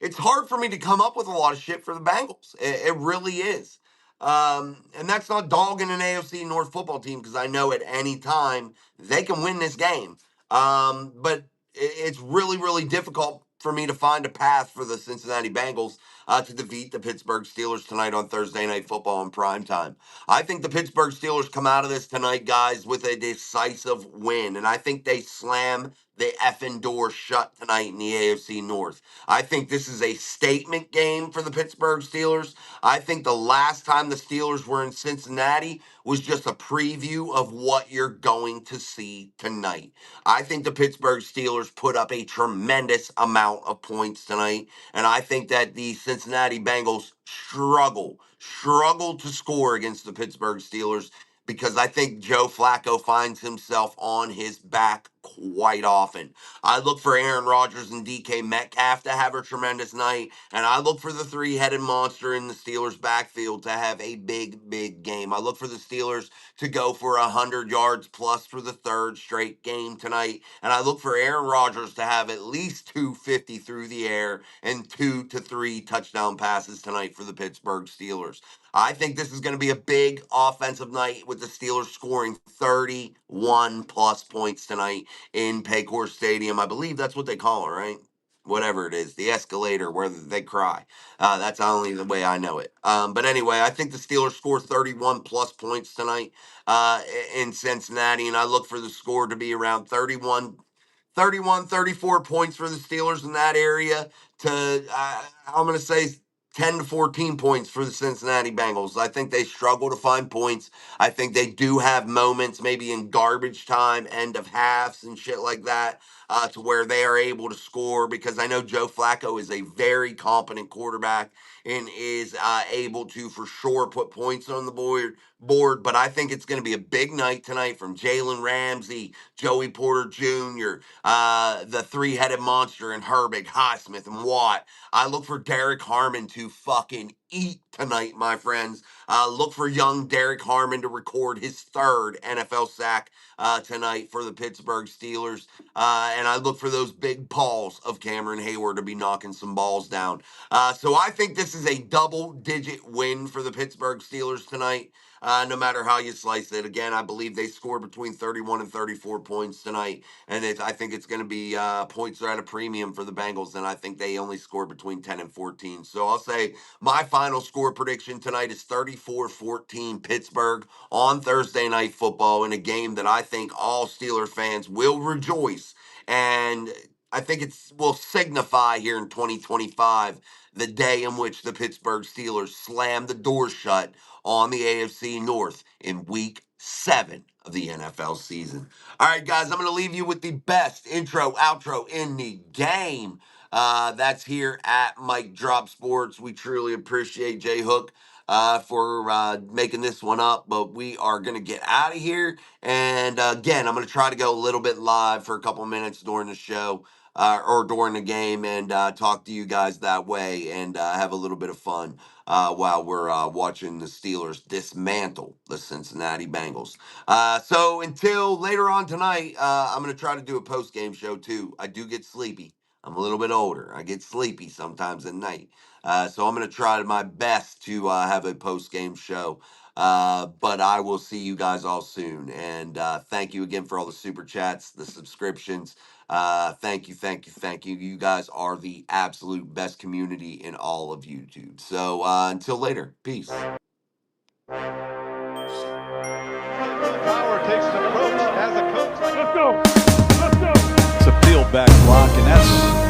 It's hard for me to come up with a lot of shit for the Bengals. It really is. And that's not dogging an AFC North football team because I know at any time they can win this game. But it's really, really difficult for me to find a path for the Cincinnati Bengals to defeat the Pittsburgh Steelers tonight on Thursday Night Football in prime time. I think the Pittsburgh Steelers come out of this tonight, guys, with a decisive win, and I think they slam the effing door shut tonight in the AFC North. I think this is a statement game for the Pittsburgh Steelers. I think the last time the Steelers were in Cincinnati was just a preview of what you're going to see tonight. I think the Pittsburgh Steelers put up a tremendous amount of points tonight, and I think that the Cincinnati Bengals struggle to score against the Pittsburgh Steelers because I think Joe Flacco finds himself on his back quite often. I look for Aaron Rodgers and DK Metcalf to have a tremendous night, and I look for the three-headed monster in the Steelers' backfield to have a big game. I look for the Steelers to go for 100 yards plus for the third straight game tonight, and I look for Aaron Rodgers to have at least 250 through the air and 2 to 3 touchdown passes tonight for the Pittsburgh Steelers. I think this is going to be a big offensive night with the Steelers scoring 31 plus points tonight. in Paycor Stadium. I believe that's what they call it, right? Whatever it is, the escalator where they cry. That's only the way I know it. But anyway, I think the Steelers score 31 plus points tonight in Cincinnati, and I look for the score to be around 34 points for the Steelers in that area to, I'm going to say 10 to 14 points for the Cincinnati Bengals. I think they struggle to find points. I think they do have moments, maybe in garbage time, end of halves and shit like that, to where they are able to score, because I know Joe Flacco is a very competent quarterback and is able to for sure put points on the board. But I think it's going to be a big night tonight from Jalen Ramsey, Joey Porter Jr., the three-headed monster, and Herbig, Highsmith, and Watt. I look for Derek Harmon to fucking eat tonight, my friends. Look for young Derek Harmon to record his third NFL sack tonight for the Pittsburgh Steelers. And I look for those big paws of Cameron Hayward to be knocking some balls down. So I think this is a double-digit win for the Pittsburgh Steelers tonight. No matter how you slice it. Again, I believe they score between 31 and 34 points tonight. And I think it's going to be points are at a premium for the Bengals. And I think they only score between 10 and 14. So I'll say my final score prediction tonight is 34-14 Pittsburgh on Thursday Night Football, in a game that I think all Steelers fans will rejoice. And I think it will signify here in 2025 the day in which the Pittsburgh Steelers slam the door shut on the AFC North in week 7 of the NFL season. All right, guys, I'm going to leave you with the best intro, outro in the game. That's here at Mike Drop Sports. We truly appreciate J Hook for making this one up, but we are going to get out of here. And again, I'm going to try to go a little bit live for a couple minutes during the show. Or during the game, and talk to you guys that way, and have a little bit of fun while we're watching the Steelers dismantle the Cincinnati Bengals. So until later on tonight, I'm going to try to do a post-game show too. I do get sleepy. I'm a little bit older. I get sleepy sometimes at night. So I'm going to try my best to have a post-game show. But I will see you guys all soon. And thank you again for all the super chats, the subscriptions. Thank you, thank you, thank you. You guys are the absolute best community in all of YouTube. So until later, peace. Power takes an approach as a coach. Let's go. Let's go. It's a field back block, and that's